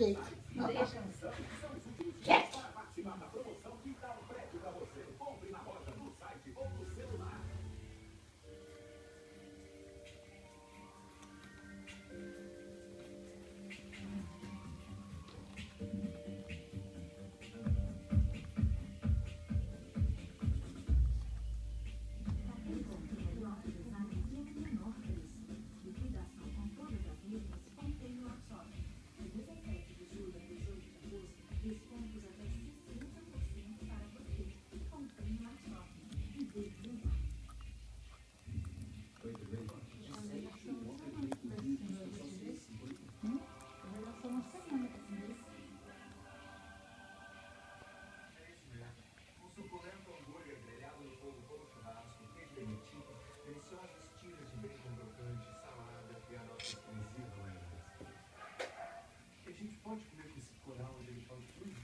feito. Deixa. Check. Deliciosas tiras de bacon crocante, salada e a nossa exclusiva maionese. E a gente pode comer com esse coral onde ele pode tudo.